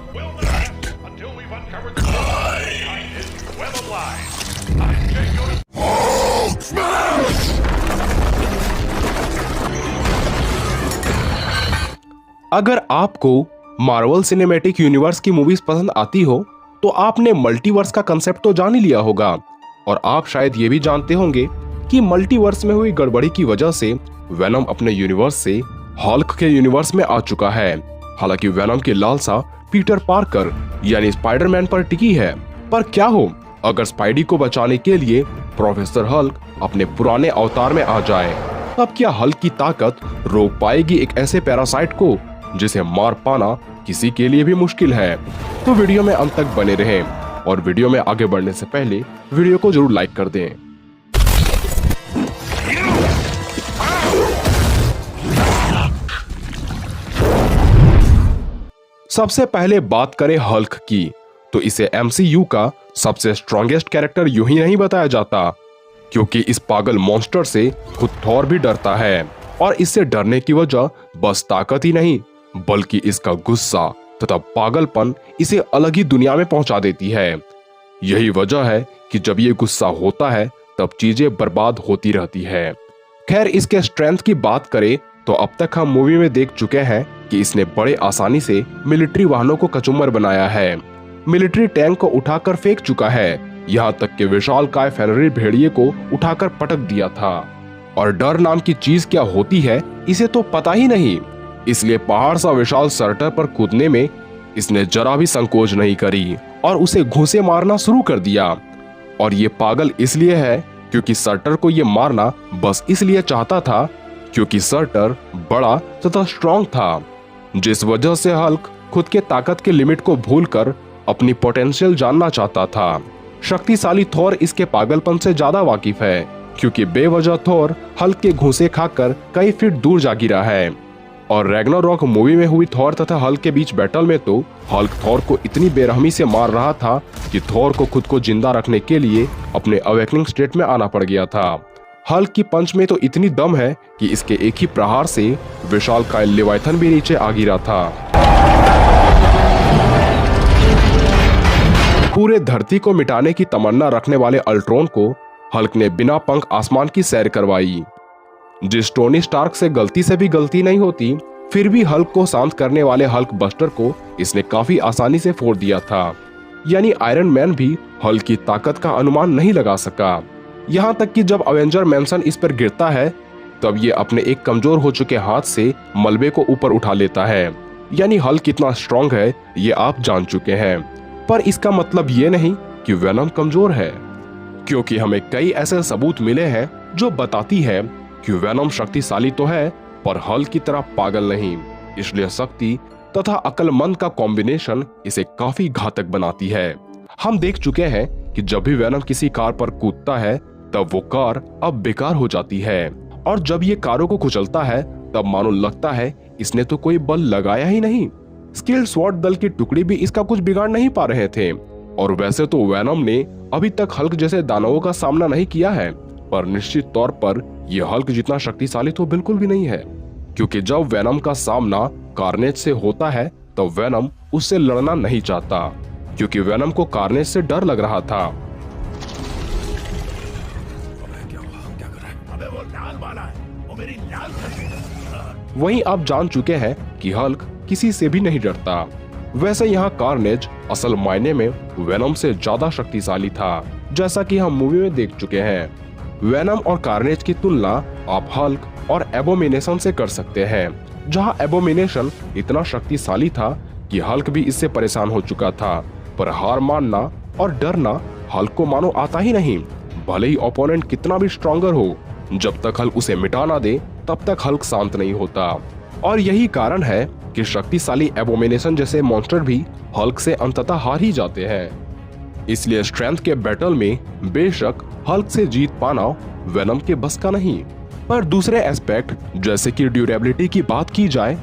Will not rest until we've uncovered the behind web of lies. I'm J. Jonas. अगर आपको Marvel cinematic universe की movies पसंद आती हो तो आपने मल्टीवर्स का कंसेप्ट तो जान ही लिया होगा। और आप शायद ये भी जानते होंगे कि मल्टीवर्स में हुई गड़बड़ी की वजह से वेनम अपने यूनिवर्स से हल्क के यूनिवर्स में आ चुका है। हालांकि वेनम की लालसा पीटर पार्कर यानी स्पाइडरमैन पर टिकी है, पर क्या हो अगर स्पाइडी को बचाने के लिए प्रोफेसर हल्क अपने पुराने अवतार में आ जाए, तब क्या हल्क की ताकत रोक पाएगी एक ऐसे पैरासाइट को जिसे मार पाना किसी के लिए भी मुश्किल है। तो वीडियो में अंत तक बने रहें और वीडियो में आगे बढ़ने से पहले वीडियो को जरूर लाइक कर दें। सबसे पहले बात करें हल्क की, तो इसे MCU का सबसे स्ट्रॉन्गेस्ट कैरेक्टर यूं ही नहीं बताया जाता, क्योंकि इस पागल मॉन्स्टर से खुद थॉर भी डरता है। और इससे डरने की वजह बस ताकत ही नहीं, बल्कि इसका गुस्सा तथा पागलपन इसे अलग ही दुनिया में पहुंचा देती है। यही वजह है कि जब ये गुस्सा होता है तब चीजें बर्बाद होती रहती है। खैर, इसके स्ट्रेंथ की बात करें तो अब तक हम मूवी में देख चुके हैं कि इसने बड़े आसानी से मिलिट्री वाहनों को कचूमर बनाया है, मिलिट्री टैंक को उठाकर फेंक चुका है, यहाँ तक कि विशालकाय फेनरी भेड़िए को उठाकर पटक दिया था। और डर नाम की चीज क्या होती है इसे तो पता ही नहीं, इसलिए पहाड़ सा विशाल सर्टर पर कूदने में इसने जरा भी संकोच नहीं करी और उसे घूंसे मारना शुरू कर दिया। और ये पागल इसलिए है क्योंकि सर्टर को ये मारना बस इसलिए चाहता था क्योंकि सर्टर बड़ा तथा स्ट्रॉन्ग था, जिस वजह से हल्क खुद के ताकत के लिमिट को भूलकर अपनी पोटेंशियल जानना चाहता था। शक्तिशाली थॉर इसके पागलपन से ज्यादा वाकिफ है, क्योंकि बेवजह थॉर हल्क के घूंसे खाकर कई फीट दूर जा गिरा है। और रैग्नारोक मूवी में हुई थॉर तथा हल्क के बीच बैटल में तो हल्क थॉर को इतनी बेरहमी से मार रहा था कि थॉर को खुद को जिंदा रखने के लिए अपने अवेकनिंग स्टेट में आना पड़ गया था। हल्क की पंच में तो इतनी दम है कि इसके एक ही प्रहार से विशालकाय लेवाइथन भी नीचे आ गिरा था। पूरे धरती को मिटाने की तमन्ना रखने वाले अल्ट्रॉन को हल्क ने बिना पंख आसमान की सैर करवाई। जिस टोनी स्टार्क से गलती से भी गलती नहीं होती, फिर भी हल्क को शांत करने वाले हल्क बस्टर को इसने काफी आसानी से फोड़ दिया था। यानी आयरन मैन भी हल्क की ताकत का अनुमान नहीं लगा सका। यहाँ तक कि जब अवेंजर मैंसन इस पर गिरता है तब ये अपने एक कमजोर हो चुके हाथ से मलबे को ऊपर उठा लेता है। यानी हल्क कितना स्ट्रॉन्ग है ये आप जान चुके हैं, पर इसका मतलब ये नहीं कि वेनम कमजोर है, क्योंकि हमें कई ऐसे सबूत मिले हैं जो बताती है कि वेनम शक्तिशाली तो है पर हल्क की तरह पागल नहीं। इसलिए शक्ति तथा अक्लमंद का कॉम्बिनेशन इसे काफी घातक बनाती है। हम देख चुके हैं कि जब भी वेनम किसी कार पर कूदता है तब वो कार अब बेकार हो जाती है, और जब ये कारों को कुचलता है तब मानो लगता है इसने तो कोई बल लगाया ही नहीं। स्किल्ड स्वॉर्ड दल की टुकड़ी भी इसका कुछ बिगाड़ नहीं पा रहे थे। और वैसे तो वेनम ने अभी तक हल्क जैसे दानवों का सामना नहीं किया है, पर निश्चित तौर पर यह हल्क जितना शक्तिशाली तो बिल्कुल भी नहीं है, क्योंकि जब वेनम का सामना कार्नेज से होता है तो वेनम उससे लड़ना नहीं चाहता, क्योंकि वेनम को कार्नेज से डर लग रहा था। वहीं आप जान चुके हैं कि हल्क किसी से भी नहीं डरता। वैसे यहाँ कार्नेज असल मायने में वेनम से ज्यादा शक्तिशाली था, जैसा कि हम मूवी में देख चुके हैं। वेनम और कार्नेज की तुलना आप हल्क और एबोमिनेशन से कर सकते हैं, जहां एबोमिनेशन इतना शक्तिशाली था कि हल्क भी इससे परेशान हो चुका था, पर हार मानना और डरना हल्क को मानो आता ही नहीं। भले ही ओपोनेंट कितना भी स्ट्रॉन्गर हो, जब तक हल्क उसे मिटा ना दे तब तक हल्क शांत नहीं होता। और यही कारण है कि शक्तिशाली एबोमिनेशन जैसे मॉन्स्टर भी हल्क से अंततः हार ही जाते हैं। इसलिए स्ट्रेंथ के बैटल में बेशक हल्क से जीत पाना वेनम के बस का नहीं, पर दूसरे एस्पेक्ट जैसे कि ड्यूरेबिलिटी की बात की जाए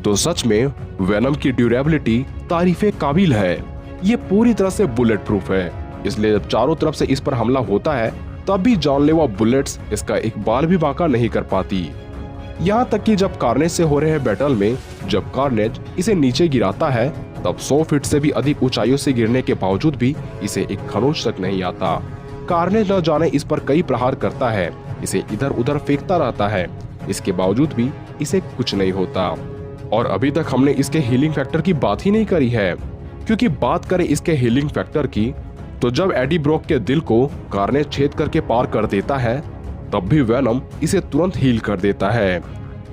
तो सच में वेनम की ड्यूरेबिलिटी तारीफे काबिल है। ये पूरी तरह से बुलेट प्रूफ है, इसलिए जब चारों तरफ से इस पर हमला होता है तब भी जानलेवा बुलेट्स इसका एक बाल भी बांका नहीं कर पाती। यहाँ तक कि जब कार्नेज से हो रहे बैटल में जब कार्नेज इसे नीचे गिराता है तब 100 फीट से भी अधिक ऊंचाइयों से गिरने के बावजूद भी इसे एक खरोंच तक नहीं आता। कार्नेज न जाने इस पर कई प्रहार करता है, इसे इधर उधर फेंकता रहता है, इसके बावजूद भी इसे कुछ नहीं होता। और अभी तक हमने इसके हीलिंग फैक्टर की बात ही नहीं करी है, क्योंकि बात करें इसके हीलिंग फैक्टर की तो जब एडी ब्रॉक के दिल को कार्नेज छेद करके पार कर देता है तब भी वेनम इसे तुरंत हील कर देता है।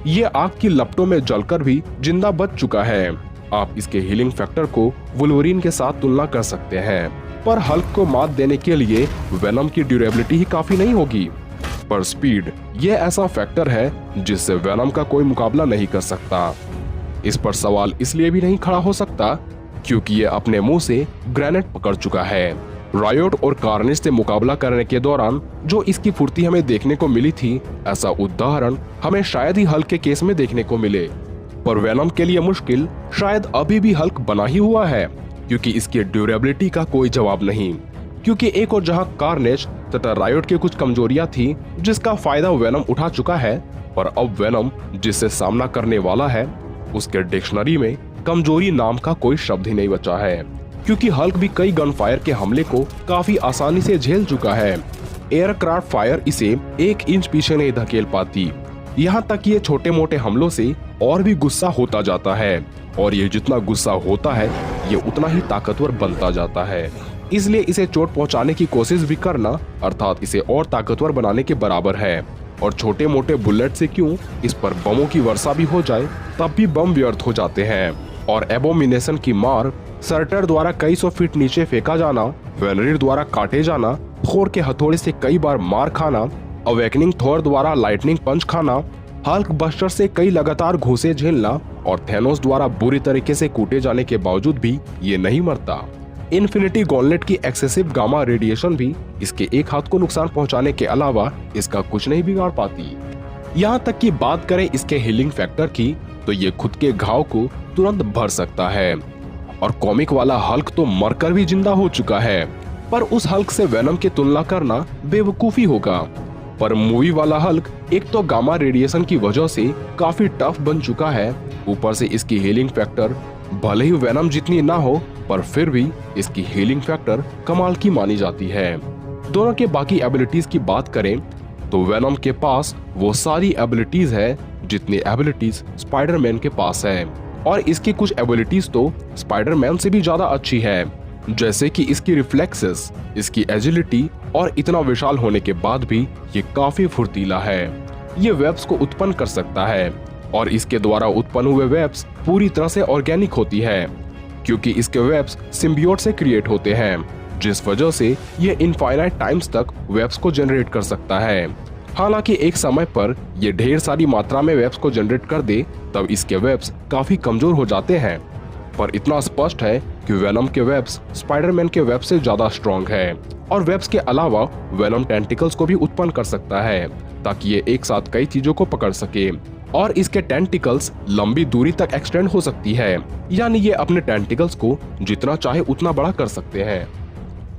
ये आग की लपटों में जलकर भी जिंदा बच चुका है। आप इसके हीलिंग फैक्टर को वुल्वरीन के साथ तुलना कर सकते हैं, पर हल्क को मात देने के लिए वेनम की ड्यूरेबिलिटी ही काफी नहीं होगी। पर स्पीड ये ऐसा फैक्टर है जिससे वेनम का कोई मुकाबला नहीं कर सकता। इस पर सवाल इसलिए भी नहीं खड़ा हो सकता क्योंकि ये अपने मुंह से ग्रेनेड पकड़ चुका है। रायोट और कार्नेज से मुकाबला करने के दौरान जो इसकी फुर्ती हमें देखने को मिली थी, ऐसा उदाहरण हमें शायद ही हल्क के केस में देखने को मिले। पर वेनम के लिए मुश्किल शायद अभी भी हल्क बना ही हुआ है, क्योंकि इसकी ड्यूरेबिलिटी का कोई जवाब नहीं। क्योंकि एक और जहां कार्नेज तथा रायोट की कुछ कमजोरियां थी जिसका फायदा वेनम उठा चुका है, और अब वेनम जिससे सामना करने वाला है उसके डिक्शनरी में कमजोरी नाम का कोई शब्द ही नहीं बचा है। क्योंकि हल्क भी कई गन फायर के हमले को काफी आसानी से झेल चुका है। एयरक्राफ्ट फायर इसे 1 इंच पीछे नहीं धकेल पाती। यहाँ तक ये छोटे मोटे हमलों से और भी गुस्सा होता जाता है, और ये जितना गुस्सा होता है ये उतना ही ताकतवर बनता जाता है। इसलिए इसे चोट पहुंचाने की कोशिश भी करना अर्थात इसे और ताकतवर बनाने के बराबर है। और छोटे मोटे बुलेट से क्यों, इस पर बमों की वर्षा भी हो जाए तब भी बम व्यर्थ हो जाते हैं। और एबोमिनेशन की मार, सर्टर द्वारा कई 100 फीट नीचे फेंका जाना, वेनरिर द्वारा काटे जाना, थोर के हथौड़े से कई बार मार खाना, अवेकनिंग थोर द्वारा लाइटनिंग पंच खाना, हल्क बस्टर से कई लगातार घूंसे झेलना और थेनोस द्वारा बुरी तरीके से कूटे जाने के बावजूद भी ये नहीं मरता। इन्फिनिटी गॉन्टलेट की एक्सेसिव गामा रेडिएशन भी इसके एक हाथ को नुकसान पहुंचाने के अलावा इसका कुछ नहीं बिगाड़ पाती। यहाँ तक कि बात करें इसके हीलिंग फैक्टर की तो ये खुद के घाव को तुरंत भर सकता है। और कॉमिक वाला हल्क तो मरकर भी जिंदा हो चुका है, पर उस हल्क से वेनम की तुलना करना बेवकूफी होगा। पर मूवी वाला हल्क एक तो गामा रेडिएशन की वजह से काफी टफ बन चुका है, ऊपर से इसकी हीलिंग फैक्टर भले ही वेनम जितनी ना हो पर फिर भी इसकी हीलिंग फैक्टर कमाल की मानी जाती है। दोनों के बाकी एबिलिटीज की बात करें तो वेनम के पास वो सारी एबिलिटीज है जितनी एबिलिटीज स्पाइडरमैन के पास है, और इसकी कुछ एबिलिटीज तो स्पाइडरमैन से भी ज्यादा अच्छी है, जैसे कि इसकी रिफ्लेक्सेस, इसकी एजिलिटी, और इतना विशाल होने के बाद भी ये काफी फुर्तीला है। ये वेब्स को उत्पन्न कर सकता है, और इसके द्वारा उत्पन्न हुए वेब्स पूरी तरह से ऑर्गेनिक होती है, क्योंकि इसके वेब्स सिम्बियोट से क्रिएट होते हैं, जिस वजह से ये इनफाइनाइट टाइम्स तक वेब्स को जनरेट कर सकता है। हालांकि एक समय पर ये ढेर सारी मात्रा में वेब्स को जनरेट कर दे तब इसके वेब्स काफी कमजोर हो जाते हैं, पर इतना स्पष्ट है कि वेनम के वेब्स स्पाइडरमैन के वेब से ज्यादा स्ट्रॉन्ग है। और वेब्स के अलावा वेनम टेंटिकल्स को भी उत्पन्न कर सकता है ताकि ये एक साथ कई चीजों को पकड़ सके, और इसके टेंटिकल्स लंबी दूरी तक एक्सटेंड हो सकती है, यानी ये अपने टेंटिकल्स को जितना चाहे उतना बड़ा कर सकते हैं।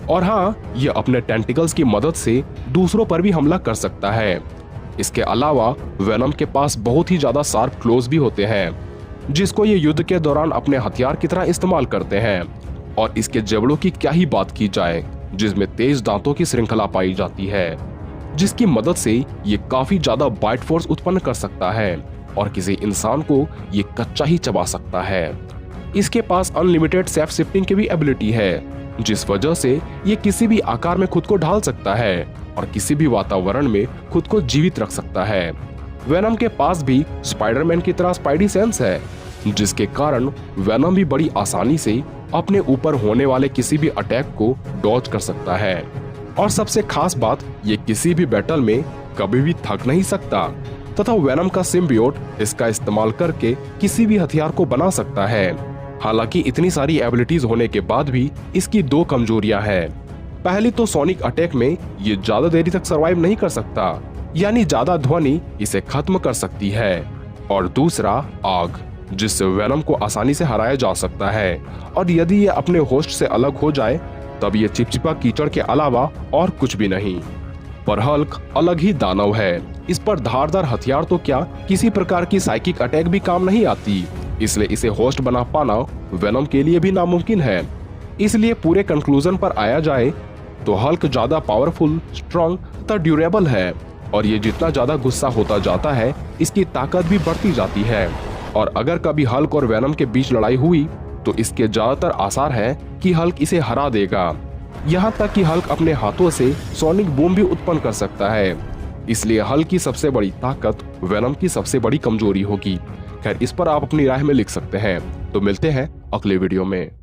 और हाँ, ये अपने टेंटिकल्स की मदद से दूसरों पर भी हमला कर सकता है। इसके अलावा वेनम के पास बहुत ही ज्यादा शार्प क्लोज भी होते हैं, जिसको ये युद्ध के दौरान अपने हथियार की तरह इस्तेमाल करते हैं। और इसके जबड़ों की क्या ही बात की जाए, जिसमें तेज दांतों की श्रृंखला पाई जाती है, जिसकी मदद से ये काफी ज्यादा बाइट फोर्स उत्पन्न कर सकता है, और किसी इंसान को ये कच्चा ही चबा सकता है। इसके पास अनलिमिटेड सेल्फ शिफ्टिंग की भी एबिलिटी है, जिस वजह से ये किसी भी आकार में खुद को ढाल सकता है और किसी भी वातावरण में खुद को जीवित रख सकता है। वेनम के पास भी स्पाइडरमैन की तरह स्पाइडी सेंस है, जिसके कारण वेनम भी बड़ी आसानी से अपने ऊपर होने वाले किसी भी अटैक को डॉज कर सकता है। और सबसे खास बात, ये किसी भी बैटल में कभी भी थक नहीं सकता, तथा वेनम का सिम्बियोट इसका इस्तेमाल करके किसी भी हथियार को बना सकता है। हालांकि इतनी सारी एबिलिटीज होने के बाद भी इसकी 2 कमजोरियां हैं। पहली तो सोनिक अटैक में ये ज्यादा देरी तक सरवाइव नहीं कर सकता, यानी ज्यादा ध्वनि इसे खत्म कर सकती है। और दूसरा आग, जिससे वेनम को आसानी से हराया जा सकता है, और यदि ये अपने होस्ट से अलग हो जाए तब ये चिपचिपा कीचड़ के अलावा और कुछ भी नहीं। पर हल्क अलग ही दानव है, इस पर धारदार हथियार तो क्या, किसी प्रकार की साइकिक अटैक भी काम नहीं आती। इसलिए इसे होस्ट बना पाना वेनम के लिए भी नामुमकिन है। इसलिए पूरे कंक्लूजन पर आया जाए तो हल्क ज्यादा पावरफुल, स्ट्रॉन्ग तथा ड्यूरेबल है, और ये जितना ज्यादा गुस्सा होता जाता है इसकी ताकत भी बढ़ती जाती है। और अगर कभी हल्क और वेनम के बीच लड़ाई हुई तो इसके ज्यादातर आसार है कि हल्क इसे हरा देगा। यहाँ तक कि हल्क अपने हाथों से सोनिक बूम भी उत्पन्न कर सकता है। इसलिए हल्क की सबसे बड़ी ताकत वेनम की सबसे बड़ी कमजोरी होगी। खैर, इस पर आप अपनी राय में लिख सकते हैं। तो मिलते हैं अगले वीडियो में।